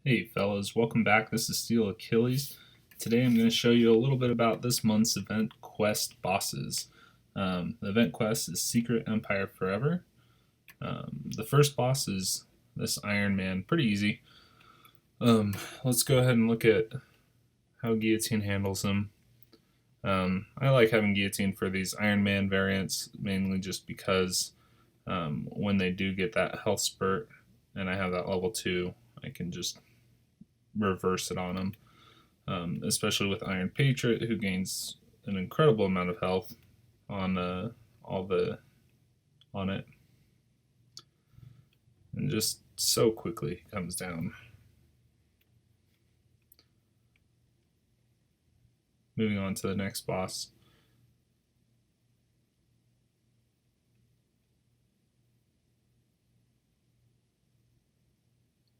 Hey fellas, welcome back. This is Steel Achilles. Today I'm going to show you a little bit about this month's event quest bosses. The event quest is Secret Empire Forever. The first boss is this Iron Man, pretty easy. Let's go ahead and look at how Guillotine handles him. I like having Guillotine for these Iron Man variants, mainly just because when they do get that health spurt and I have that level 2, I can just reverse it on them. Especially with Iron Patriot, who gains an incredible amount of health on on it, and just so quickly comes down. Moving on to the next boss.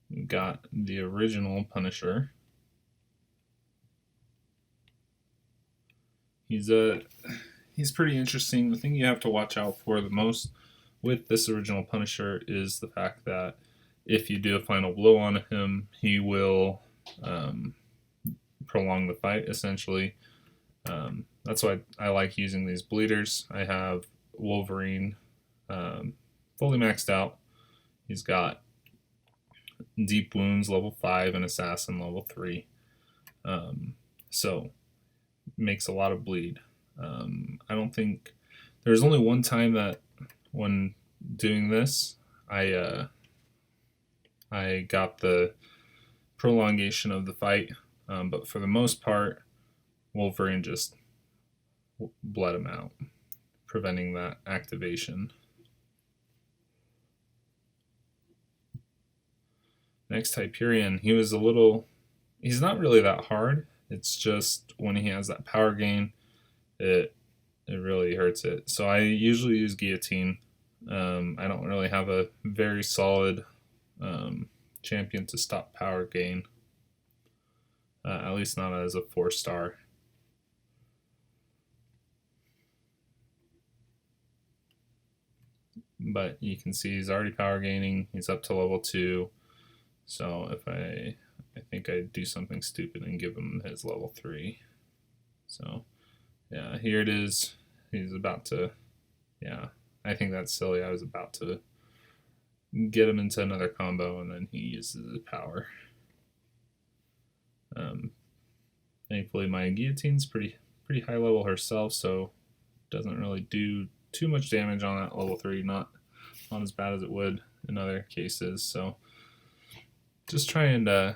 We've got the original Punisher. He's pretty interesting. The thing you have to watch out for the most with this original Punisher is the fact that if you do a final blow on him, he will prolong the fight, essentially. That's why I like using these bleeders. I have Wolverine fully maxed out. He's got deep wounds level 5 and assassin level 3. So makes a lot of bleed. I don't think there's only one time that when doing this I got the prolongation of the fight, but for the most part Wolverine just bled him out, preventing that activation. Next, Hyperion. He's not really that hard. It's just when he has that power gain, it really hurts it. So I usually use Guillotine. I don't really have a very solid champion to stop power gain. At least not as a 4-star. But you can see he's already power gaining. He's up to level 2. So if I think I'd do something stupid and give him his level 3. So yeah, here it is. He's about to, yeah, I think that's silly. I was about to get him into another combo and then he uses his power. Thankfully my Guillotine's pretty high level herself, so doesn't really do too much damage on that level 3, not as bad as it would in other cases. So just trying to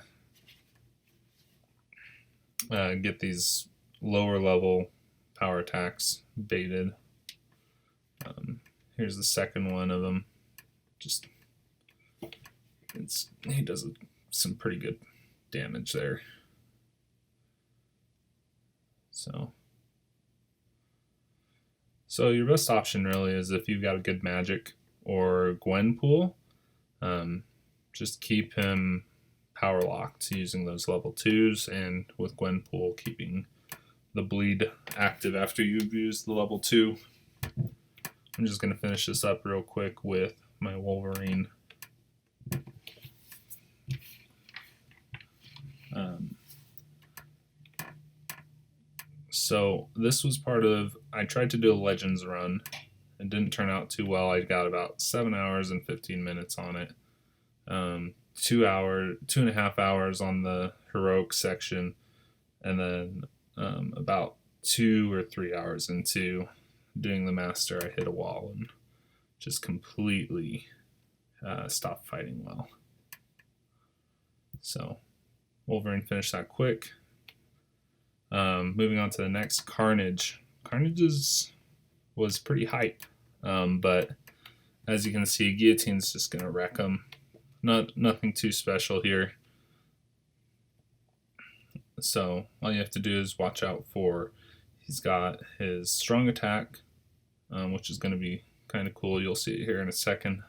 get these lower level power attacks baited. Here's the second one of them. He does some pretty good damage there. So your best option really is if you've got a good magic or Gwen pool. Just keep him power locked using those level 2s, and with Gwen pool keeping the bleed active after you've used the level 2. I'm just going to finish this up real quick with my Wolverine. So this was part of, I tried to do a Legends run. It didn't turn out too well. I got about 7 hours and 15 minutes on it. 2.5 hours on the heroic section, and then about 2 or 3 hours into doing the master, I hit a wall and just completely stopped fighting well. So Wolverine finished that quick. Moving on to the next, Carnage. Carnage was pretty hype, but as you can see, Guillotine's just gonna wreck him. Nothing too special here. So all you have to do is watch out for, he's got his strong attack, which is going to be kind of cool. You'll see it here in a second.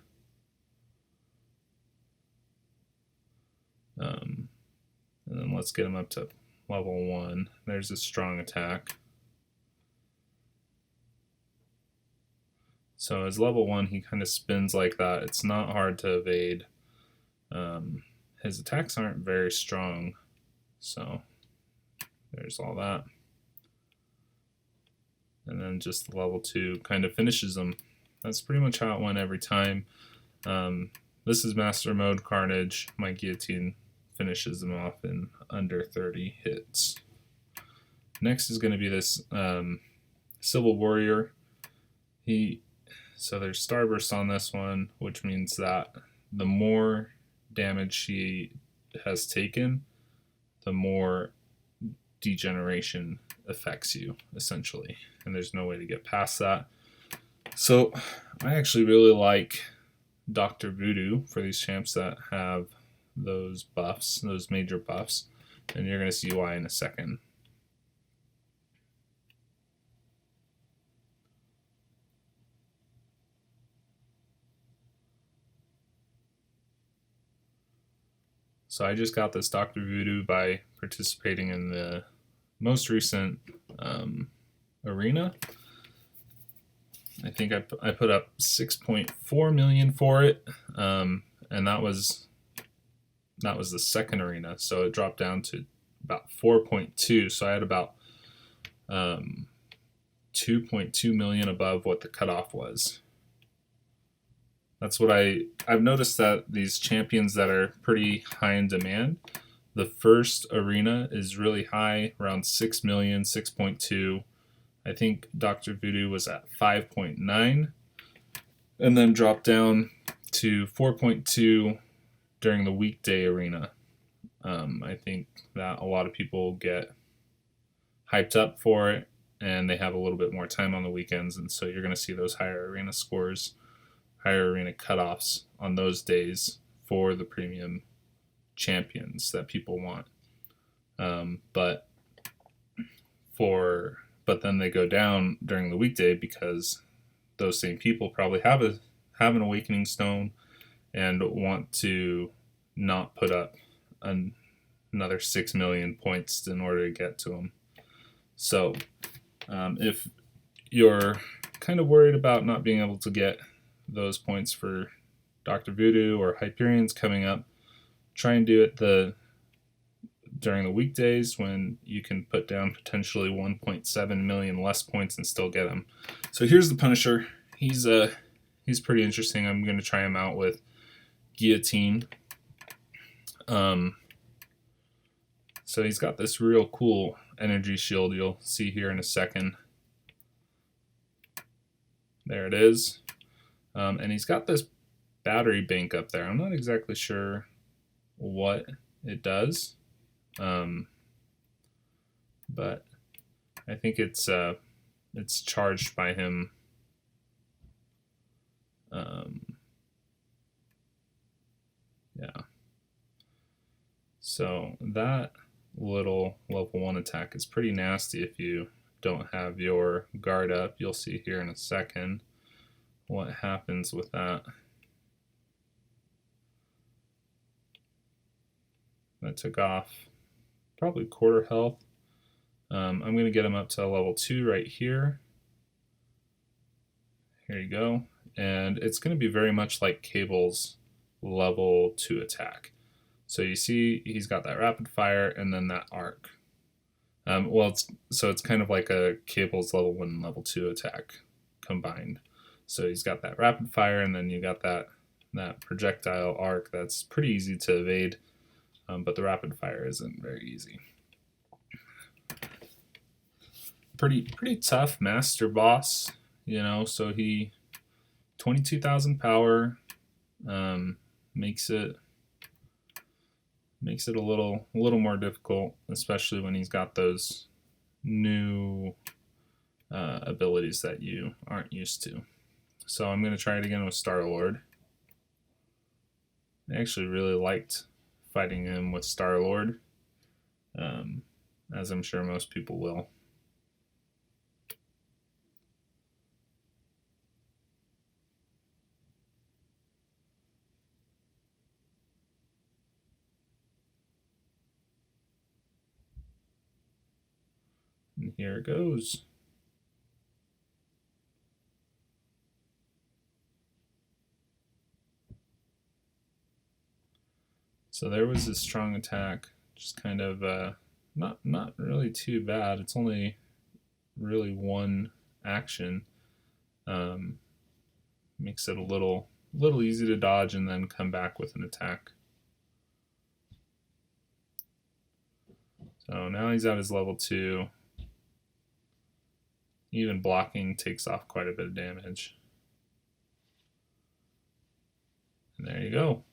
And then let's get him up to level 1. There's his strong attack. So as level 1, he kind of spins like that. It's not hard to evade. his attacks aren't very strong. So there's all that. And then just level 2 kind of finishes them. That's pretty much how it went every time. This is Master Mode Carnage. My guillotine finishes them off in under 30 hits. Next is going to be this Civil Warrior. So there's Starburst on this one, which means that the more damage she has taken, the more degeneration affects you, essentially. And there's no way to get past that. So I actually really like Dr. Voodoo for these champs that have those buffs, those major buffs. And you're going to see why in a second. So I just got this Dr. Voodoo by participating in the most recent arena. I think I put up 6.4 million for it, and that was the second arena. So it dropped down to about 4.2. So I had about 2.2 million above what the cutoff was. That's what I've noticed, that these champions that are pretty high in demand, the first arena is really high, around 6 million, 6.2. I think Dr. Voodoo was at 5.9 and then dropped down to 4.2 during the weekday arena. I think that a lot of people get hyped up for it and they have a little bit more time on the weekends, and so you're going to see those higher arena scores, higher arena cutoffs on those days for the premium champions that people want. But then they go down during the weekday because those same people probably have an awakening stone and want to not put up another 6 million points in order to get to them. So if you're kind of worried about not being able to get those points for Dr. Voodoo or Hyperion's coming up, try and do it during the weekdays when you can put down potentially 1.7 million less points and still get them. So here's the Punisher. He's pretty interesting. I'm going to try him out with Guillotine. So he's got this real cool energy shield. You'll see here in a second. There it is. And he's got this battery bank up there. I'm not exactly sure what it does, but I think it's charged by him. Yeah. So that little level 1 attack is pretty nasty if you don't have your guard up. You'll see here in a second what happens with that. That took off probably quarter health. I'm going to get him up to level 2 right here. Here you go. And it's going to be very much like Cable's level 2 attack. So you see he's got that rapid fire and then that arc. It's kind of like a Cable's level 1 and level 2 attack combined. So he's got that rapid fire and then you got that projectile arc that's pretty easy to evade, but the rapid fire isn't very easy. Pretty tough master boss, so he 22,000 power, makes it a little more difficult, especially when he's got those new abilities that you aren't used to. So I'm going to try it again with Star-Lord. I actually really liked fighting him with Star-Lord, as I'm sure most people will. And here it goes. So there was a strong attack, just kind of not really too bad. It's only really one action. Makes it a little easy to dodge and then come back with an attack. So now he's at his level 2. Even blocking takes off quite a bit of damage. And there you go.